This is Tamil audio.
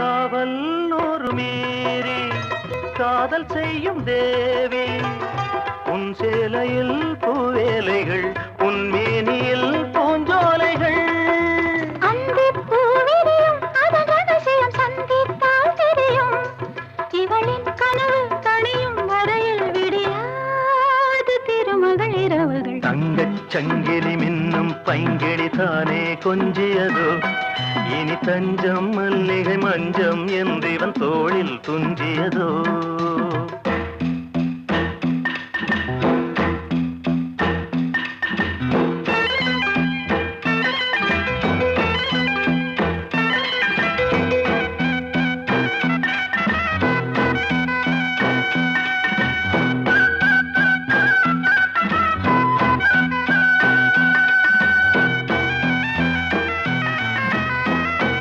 காவல் நூறு மீறி காதல் செய்யும் தேவி உன் சேலையில் பூவேலைகள் உன் மேனியில் பூஞ்சோலைகள் இவளின் கனவு தனியும் வரையில் விடியாது திருமகள் இரவுகள் தங்கச் சங்கிலி மின்னும் பைங்கிளி தானே கொஞ்சியதோ இனி தஞ்சம் மல்லிகை மஞ்சம் என்றிவன் தோளில் துஞ்சியதோ